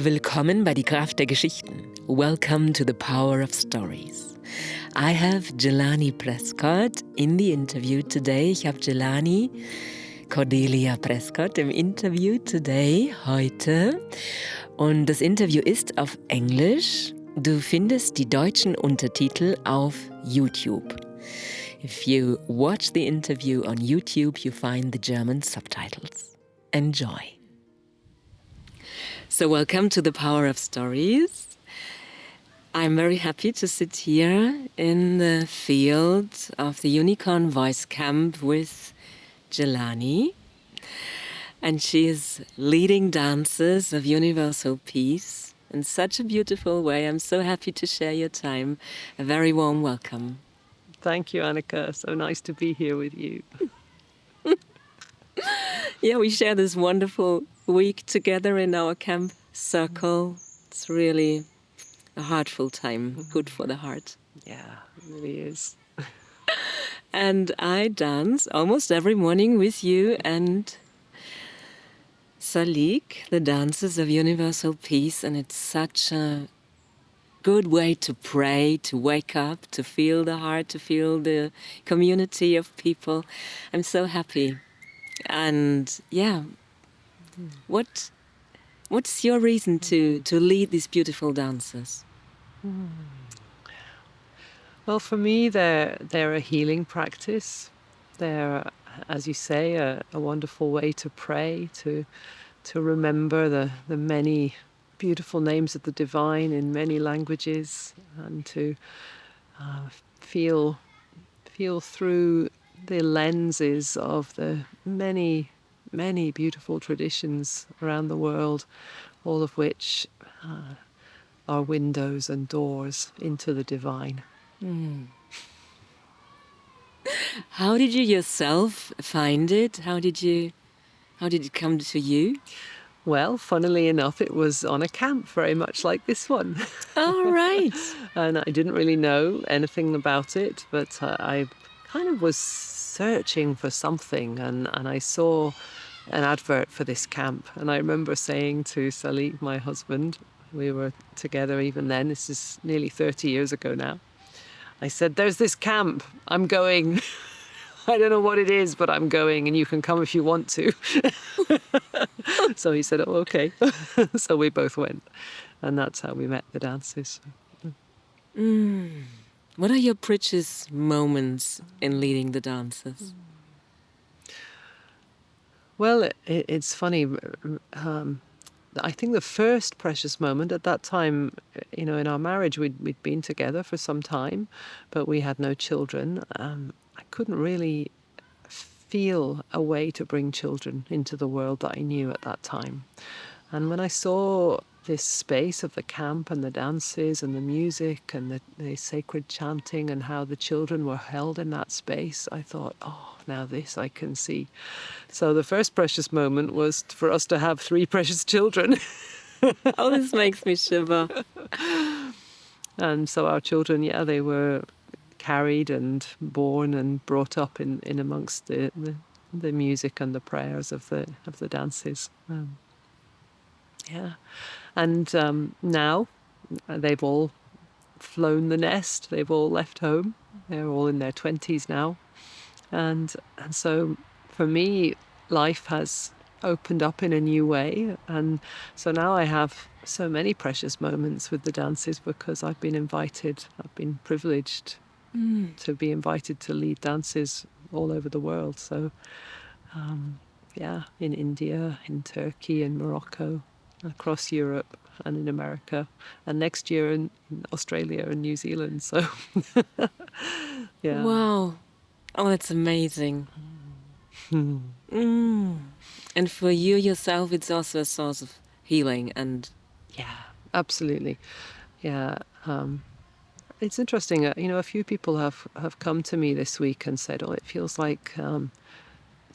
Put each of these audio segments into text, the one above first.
Willkommen bei die Kraft der Geschichten. Welcome to the power of stories. I have Jilani Prescot in the interview today. Ich habe Jilani, Cordelia Prescot im Interview today, heute. Und das Interview ist auf Englisch. Du findest die deutschen Untertitel auf YouTube. If you watch the interview on YouTube, you find the German subtitles. Enjoy. So welcome to the Power of Stories. I'm very happy to sit here in the field of the Unicorn Voice Camp with Jilani. And she is leading dances of universal peace in such a beautiful way. I'm so happy to share your time. A very warm welcome. Thank you, Annika. So nice to be here with you. Yeah, we share this wonderful week together in our camp circle. It's really a heartful time, good for the heart. Yeah, it really is. And I dance almost every morning with you and Salik, the dances of universal peace, and it's such a good way to pray, to wake up, to feel the heart, to feel the community of people. I'm so happy. And yeah, what's your reason to lead these beautiful dances? Well, for me, they're a healing practice. They're, as you say, a wonderful way to pray, to remember the many beautiful names of the divine in many languages, and to feel through the lenses of the many beautiful traditions around the world, all of which are windows and doors into the divine. How did you yourself find it? How did it come to you? Well, funnily enough, it was on a camp very much like this one. All right. And I didn't really know anything about it, but I kind of was searching for something, and I saw an advert for this camp. And I remember saying to Salik, my husband, we were together even then, this is nearly 30 years ago now, I said, "There's this camp, I'm going." I don't know what it is, but I'm going, and you can come if you want to. So he said, "Oh, okay." So we both went, and that's how we met the dancers. What are your precious moments in leading the dances? Well, it's funny. I think the first precious moment at that time, in our marriage, we'd been together for some time, but we had no children. I couldn't really feel a way to bring children into the world that I knew at that time. And when I saw this space of the camp and the dances and the music and the sacred chanting and how the children were held in that space, I thought, oh, now this I can see. So the first precious moment was for us to have 3 precious children. Oh, this makes me shiver. And so our children, they were carried and born and brought up in amongst the music and the prayers of the dances. And now they've all flown the nest. They've all left home. They're all in their 20s now, and so for me, life has opened up in a new way, and so now I have so many precious moments with the dances because I've been privileged to be invited to lead dances all over the world. So, in India, in Turkey, in Morocco, across Europe, and in America, and next year in Australia and New Zealand. So, yeah. Wow. Oh, that's amazing. And for you yourself, it's also a source of healing and... Yeah, absolutely. Yeah. It's interesting. A few people have come to me this week and said, "Oh, it feels like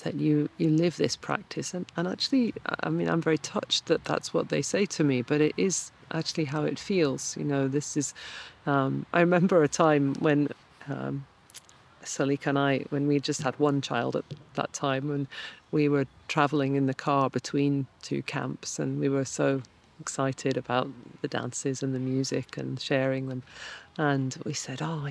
that you live this practice." And actually, I mean, I'm very touched that that's what they say to me. But it is actually how it feels. This is. I remember a time when Salik and I, when we just had one child at that time, when we were traveling in the car between 2 camps, and we were so excited about the dances and the music and sharing them. And we said, oh,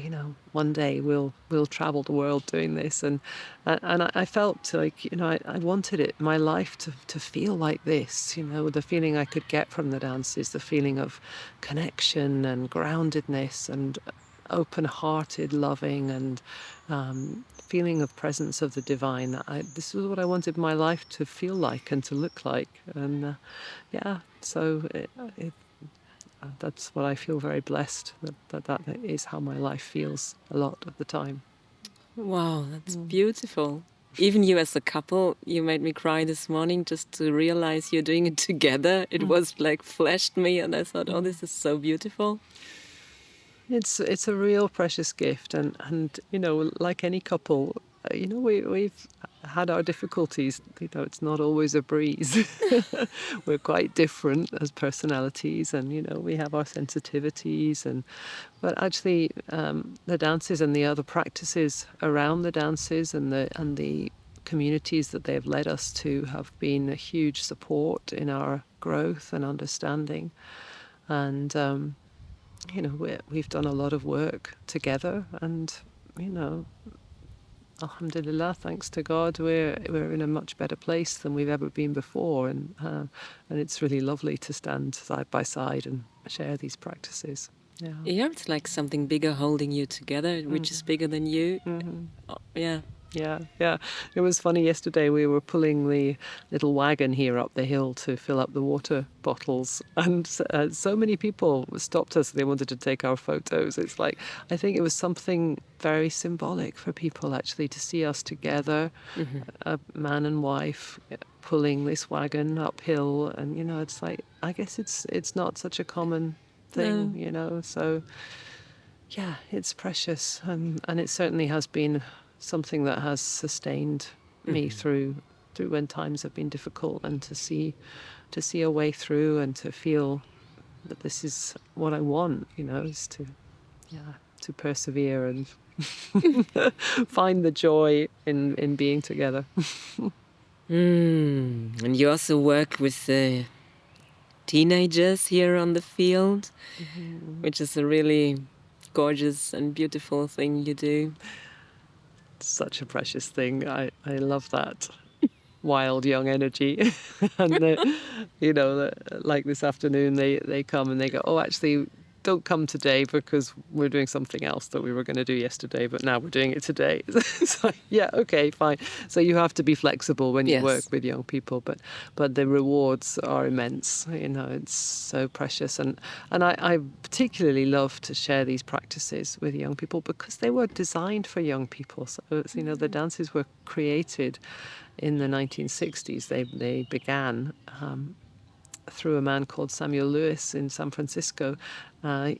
one day we'll travel the world doing this. And I felt like, I wanted my life to feel like this, the feeling I could get from the dances, the feeling of connection and groundedness and open-hearted loving and feeling of presence of the divine. This was what I wanted my life to feel like and to look like. And so that's what I feel very blessed, that is how my life feels a lot of the time. Wow, that's beautiful. Even you as a couple, you made me cry this morning just to realize you're doing it together. It was like flashed me, and I thought, oh, this is so beautiful. It's a real precious gift, and like any couple, we've had our difficulties. It's not always a breeze. We're quite different as personalities, and we have our sensitivities, but actually the dances and the other practices around the dances and the communities that they've led us to have been a huge support in our growth and understanding, and we've done a lot of work together, and alhamdulillah, thanks to God, we're in a much better place than we've ever been before, and it's really lovely to stand side by side and share these practices. Yeah, it's like something bigger holding you together, which is bigger than you. Oh, yeah. Yeah. It was funny, yesterday we were pulling the little wagon here up the hill to fill up the water bottles, and so many people stopped us. They wanted to take our photos. It's like, I think it was something very symbolic for people actually to see us together, a man and wife pulling this wagon uphill, and it's like, I guess it's not such a common thing, so yeah, it's precious, and it certainly has been something that has sustained me through when times have been difficult, and to see a way through, and to feel that this is what I want, is to persevere and find the joy in being together. And you also work with the teenagers here on the field, which is a really gorgeous and beautiful thing you do. Such a precious thing. I love that wild young energy. And like this afternoon, they come and they go, oh, actually, don't come today because we're doing something else that we were going to do yesterday, but now we're doing it today. It's like, yeah, okay, fine. So you have to be flexible when you work with young people, but the rewards are immense. It's so precious, and I particularly love to share these practices with young people because they were designed for young people. So the dances were created in the 1960s. They began through a man called Samuel Lewis in San Francisco.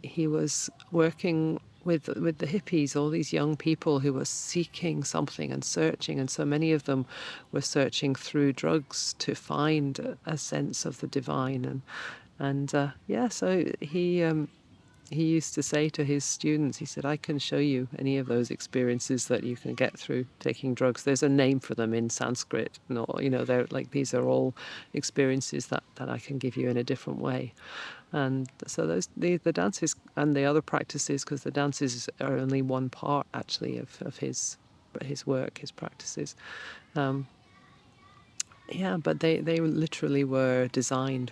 He was working with the hippies, all these young people who were seeking something and searching, and so many of them were searching through drugs to find a sense of the divine. So he used to say to his students, he said, I can show you any of those experiences that you can get through taking drugs. There's a name for them in Sanskrit. They're like, these are all experiences that I can give you in a different way. And so the dances and the other practices, because the dances are only one part actually of his work, his practices. But they literally were designed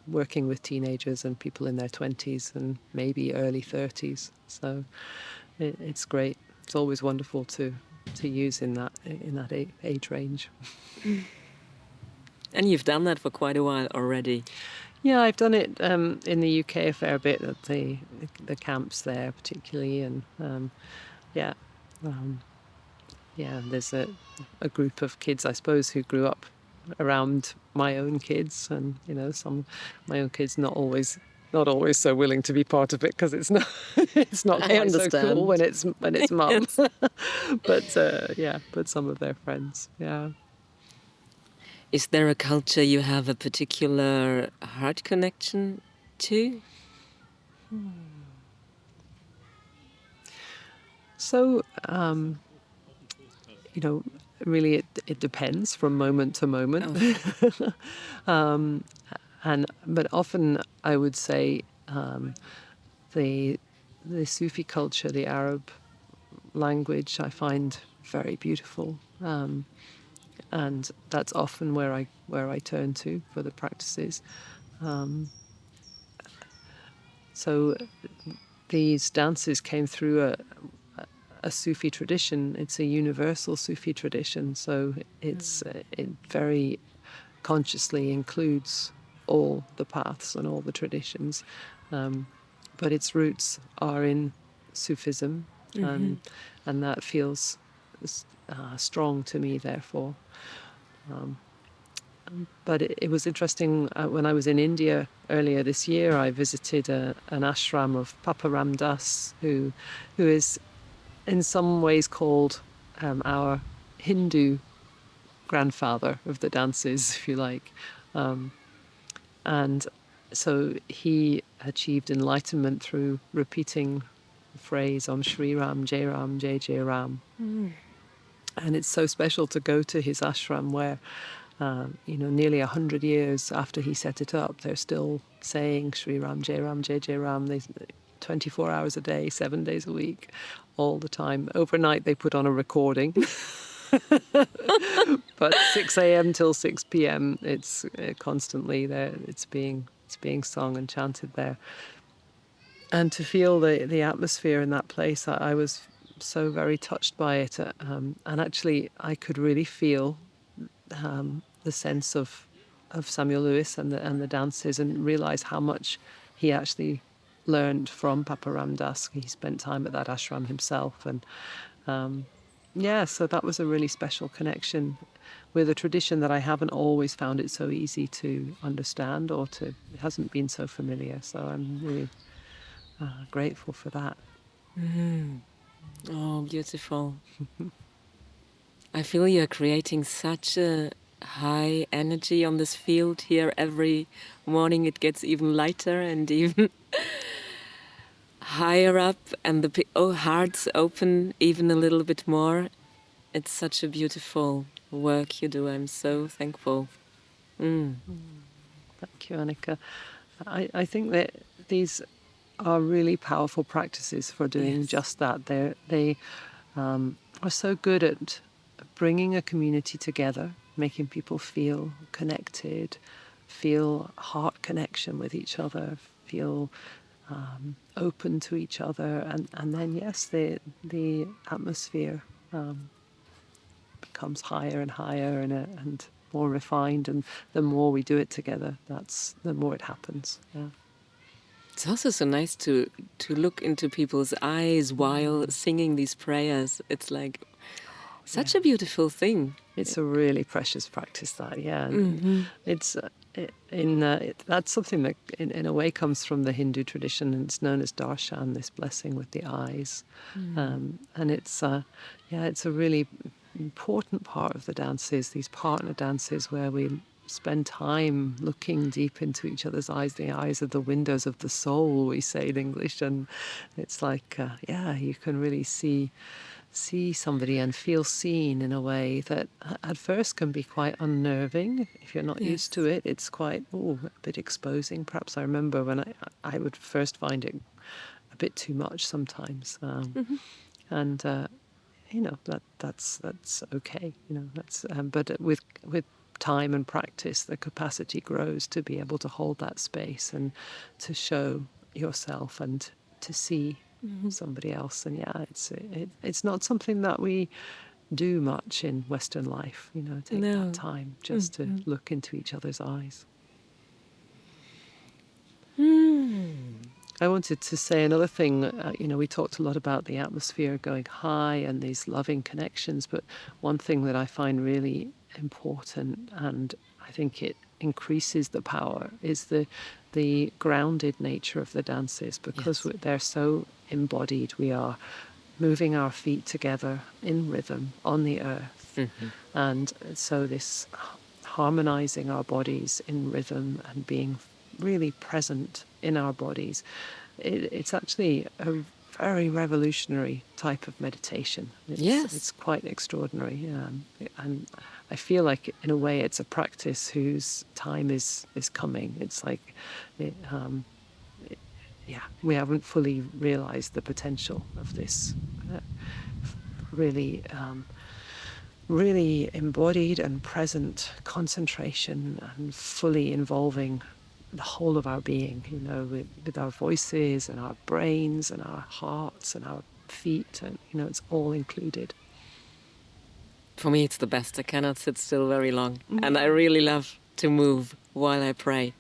working with teenagers and people in their 20s and maybe early 30s. So it's great. It's always wonderful to use in that age range. And you've done that for quite a while already. Yeah, I've done it in the UK a fair bit at the camps there particularly, and there's a group of kids, I suppose, who grew up around my own kids, and some my own kids not always so willing to be part of it because it's not quite so cool when it's mum. But some of their friends. Is there a culture you have a particular heart connection to? So really it depends from moment to moment. But often I would say the Sufi culture, the Arab language, I find very beautiful, and that's often where I turn to for the practices. So these dances came through a Sufi tradition. It's a universal Sufi tradition, so it very consciously includes all the paths and all the traditions, but its roots are in Sufism, and that feels strong to me. Therefore, but it was interesting when I was in India earlier this year. I visited an ashram of Papa Ram Das, who is in some ways called our Hindu grandfather of the dances, if you like. And so he achieved enlightenment through repeating the phrase Om Shri Ram, Jai Ram, Jai Jai Ram. And it's so special to go to his ashram where, nearly 100 years after he set it up, they're still saying Shri Ram, Jai Ram, Jai Jai Ram. They 24 hours a day, 7 days a week, all the time. Overnight they put on a recording. But 6 a.m. till 6 p.m. it's constantly there. It's being sung and chanted there. And to feel the atmosphere in that place, I was so very touched by it. And actually, I could really feel the sense of Samuel Lewis and the dances, and realise how much he actually learned from Papa Ram Das. He spent time at that ashram himself, and so that was a really special connection with a tradition that I haven't always found it so easy to understand, it hasn't been so familiar. So I'm really grateful for that. Oh, beautiful. I feel you're creating such a high energy on this field here. Every morning it gets even lighter and even higher up, and the hearts open even a little bit more. It's such a beautiful work you do. I'm so thankful. Thank you, Annika. I think that these are really powerful practices for doing just that. They are so good at bringing a community together, making people feel connected, feel heart connection with each other, feel open to each other, and then the atmosphere becomes higher and higher and more refined, and the more we do it together, the more it happens. Yeah. It's also so nice to look into people's eyes while singing these prayers. It's like such a beautiful thing. It's a really precious practice, that, yeah. It's that's something that in a way comes from the Hindu tradition, and it's known as darshan, this blessing with the eyes. And it's it's a really important part of the dances, these partner dances where we spend time looking deep into each other's eyes. The eyes are the windows of the soul, we say in English, and it's like you can really see somebody and feel seen in a way that at first can be quite unnerving. If you're not used to it, it's quite a bit exposing. Perhaps I remember when I would first find it a bit too much sometimes, and that's okay. That's but with time and practice, the capacity grows to be able to hold that space and to show yourself and to see somebody else. And it's not something that we do much in Western life, take that time just to look into each other's eyes. I wanted to say another thing. We talked a lot about the atmosphere going high and these loving connections, but one thing that I find really important, and I think it increases the power, is the grounded nature of the dances, because they're so embodied. We are moving our feet together in rhythm on the earth, and so this harmonizing our bodies in rhythm and being really present in our bodies, it's actually a very revolutionary type of meditation. It's quite extraordinary, and I feel like in a way it's a practice whose time is coming. It's like, we haven't fully realized the potential of this really, really embodied and present concentration and fully involving the whole of our being, with our voices and our brains and our hearts and our feet, and it's all included. For me, it's the best. I cannot sit still very long, and I really love to move while I pray.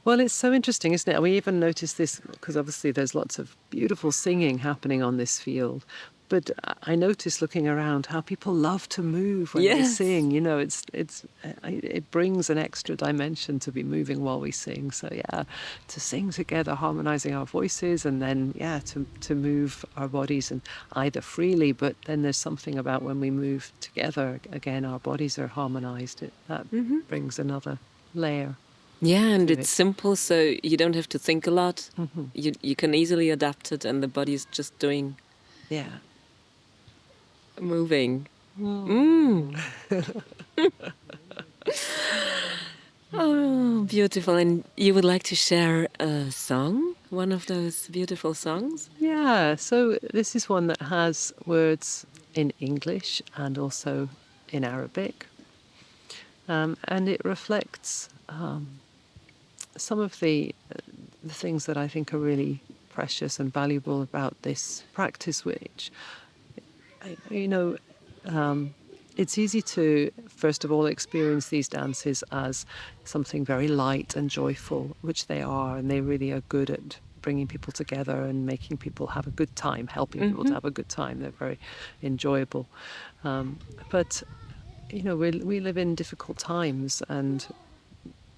Well, it's so interesting, isn't it? We even notice this because obviously there's lots of beautiful singing happening on this field. But I notice looking around how people love to move when they sing. It brings an extra dimension to be moving while we sing. So to sing together, harmonizing our voices, and then to move our bodies, and either freely. But then there's something about when we move together again, our bodies are harmonized. That brings another layer. Yeah, and it's simple, so you don't have to think a lot. You can easily adapt it, and the body's just doing. Yeah. Moving. Oh, beautiful. And you would like to share a song? One of those beautiful songs? Yeah, so this is one that has words in English and also in Arabic. And it reflects some of the things that I think are really precious and valuable about this practice, which, it's easy to, first of all, experience these dances as something very light and joyful, which they are, and they really are good at bringing people together and making people have a good time, helping people to have a good time. They're very enjoyable. But, we live in difficult times, and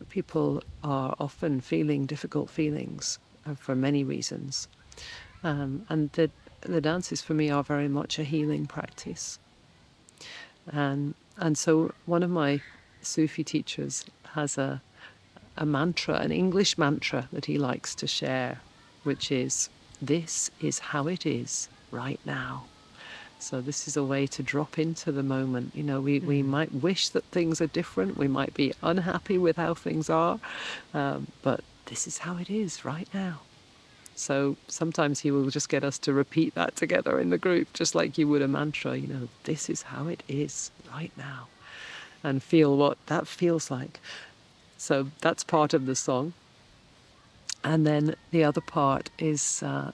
people are often feeling difficult feelings for many reasons. And the dances for me are very much a healing practice. And so one of my Sufi teachers has a mantra, an English mantra that he likes to share, which is, "This is how it is right now." So this is a way to drop into the moment. We might wish that things are different. We might be unhappy with how things are, but this is how it is right now. So sometimes he will just get us to repeat that together in the group, just like you would a mantra, this is how it is right now, and feel what that feels like. So that's part of the song. And then the other part is a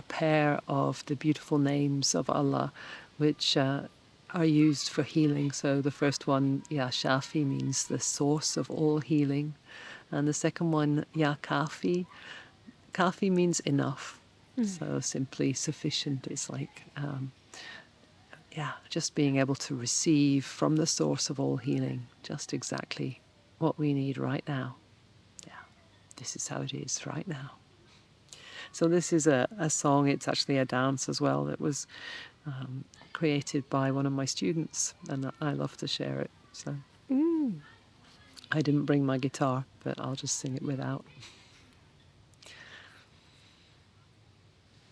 pair of the beautiful names of Allah, which are used for healing. So the first one, Ya Shafi, means the source of all healing. And the second one, Ya Kafi. Kafi means enough. So simply sufficient. It's like, just being able to receive from the source of all healing just exactly what we need right now. Yeah, this is how it is right now. So this is a song, it's actually a dance as well, that was created by one of my students, and I love to share it. So I didn't bring my guitar, but I'll just sing it without.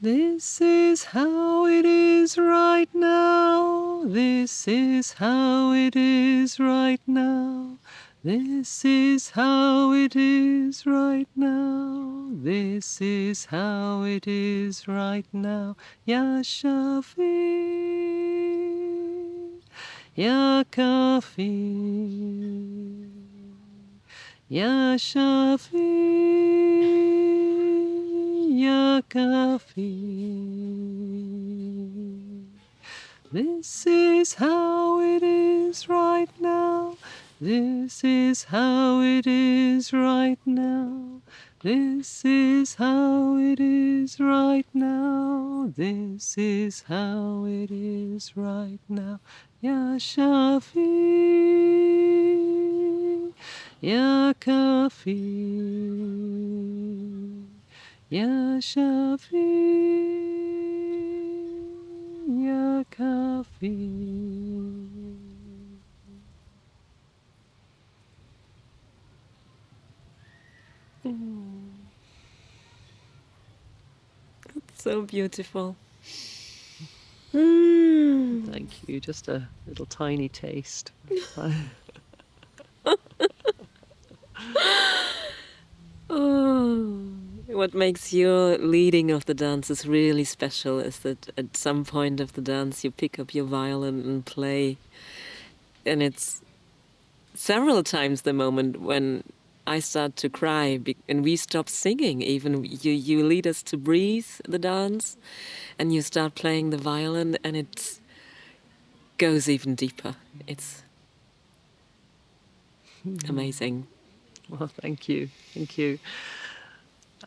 This is how it is right now. This is how it is right now. This is how it is right now. This is how it is right now. Ya Shafi, Ya Kafi, Ya Shafi, Ya Kafi. This is how it is right now. This is how it is right now. This is how it is right now. This is how it is right now. Ya Shafi, Ya Kafi, Ya Shafi, Ya Kafi. So beautiful. Thank you. Just a little tiny taste. Oh, what makes your leading of the dances really special is that at some point of the dance you pick up your violin and play. And it's several times the moment when I start to cry and we stop singing. Even you lead us to breathe the dance and you start playing the violin and it goes even deeper. It's amazing. Well, thank you. Thank you.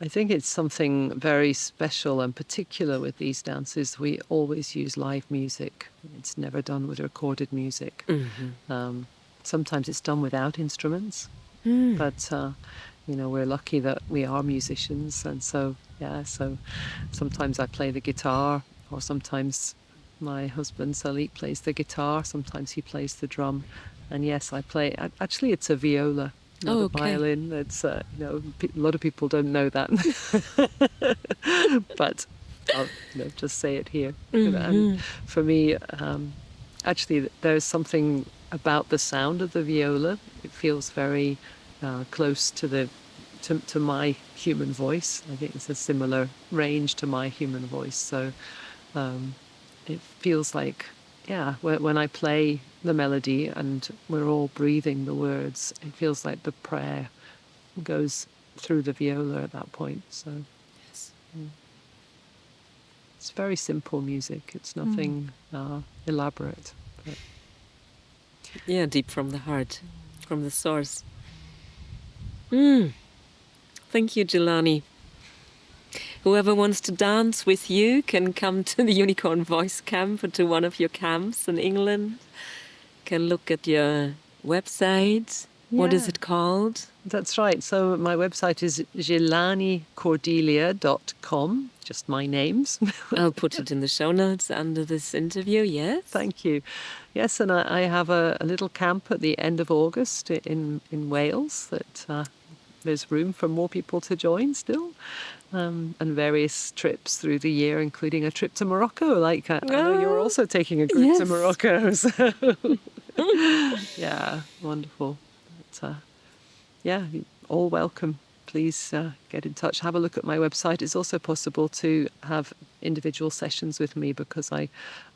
I think it's something very special and particular with these dances. We always use live music. It's never done with recorded music. Sometimes it's done without instruments, but we're lucky that we are musicians, and so sometimes I play the guitar, or sometimes my husband Salik plays the guitar. Sometimes he plays the drum, and yes, I play. Actually, it's a viola. Not a violin. It's a lot of people don't know that, but I'll just say it here. And for me, actually, there's something about the sound of the viola. It feels very close to to my human voice. I think it's a similar range to my human voice. So it feels like, when I play the melody and we're all breathing the words, it feels like the prayer goes through the viola at that point. So yes. It's very simple music. It's nothing elaborate. But yeah, deep from the heart, from the source. Thank you, Jilani. Whoever wants to dance with you can come to the Unicorn Voice Camp or to one of your camps in England. Can look at your website. Yeah. What is it called? That's right. So my website is jilanicordelia.com, just my names. I'll put it in the show notes under this interview, yes. Thank you. Yes, and I have a little camp at the end of August in Wales that there's room for more people to join still. And various trips through the year, including a trip to Morocco. Like I know you're also taking a group to Morocco. So yeah, wonderful. But, all welcome. Please get in touch. Have a look at my website. It's also possible to have individual sessions with me because I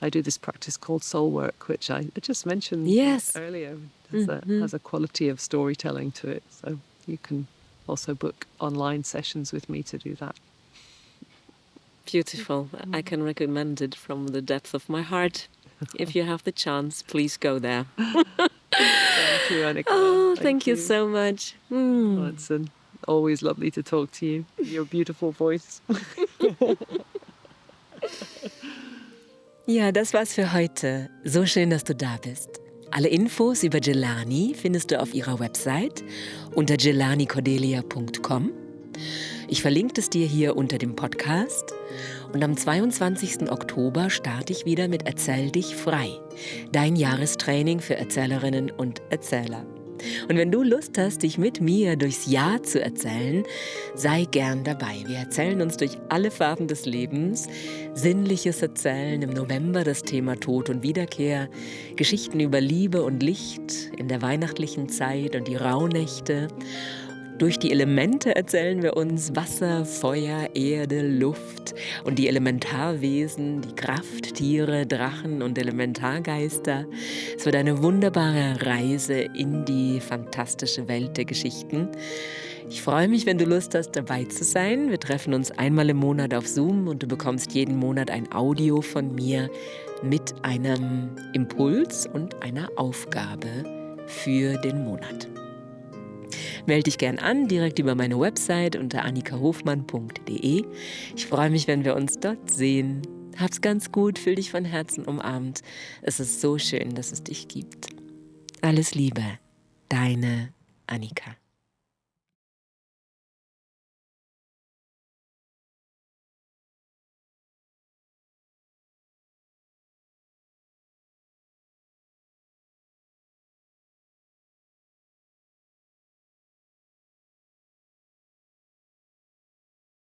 do this practice called soul work, which I just mentioned earlier. It has a quality of storytelling to it. So you can also book online sessions with me to do that. Beautiful. I can recommend it from the depth of my heart. If you have the chance, please go there. Thank you, Annika. Oh, thank you so much. Well, it's always lovely to talk to you. Your beautiful voice. Ja, das war's für heute. So schön, dass du da bist. Alle Infos über Jilani findest du auf ihrer Website unter jilanicordelia.com. Ich verlinke es dir hier unter dem Podcast. Und am 22. Oktober starte ich wieder mit Erzähl Dich, frei. Dein Jahrestraining für Erzählerinnen und Erzähler. Und wenn du Lust hast, dich mit mir durchs Jahr zu erzählen, sei gern dabei. Wir erzählen uns durch alle Farben des Lebens, sinnliches Erzählen, im November das Thema Tod und Wiederkehr, Geschichten über Liebe und Licht in der weihnachtlichen Zeit und die Rauhnächte. Durch die Elemente erzählen wir uns Wasser, Feuer, Erde, Luft und die Elementarwesen, die Krafttiere, Drachen und Elementargeister. Es wird eine wunderbare Reise in die fantastische Welt der Geschichten. Ich freue mich, wenn du Lust hast, dabei zu sein. Wir treffen uns einmal im Monat auf Zoom und du bekommst jeden Monat ein Audio von mir mit einem Impuls und einer Aufgabe für den Monat. Melde dich gern an, direkt über meine Website unter annikahofmann.de. Ich freue mich, wenn wir uns dort sehen. Hab's ganz gut, fühl dich von Herzen umarmt. Es ist so schön, dass es dich gibt. Alles Liebe, deine Annika.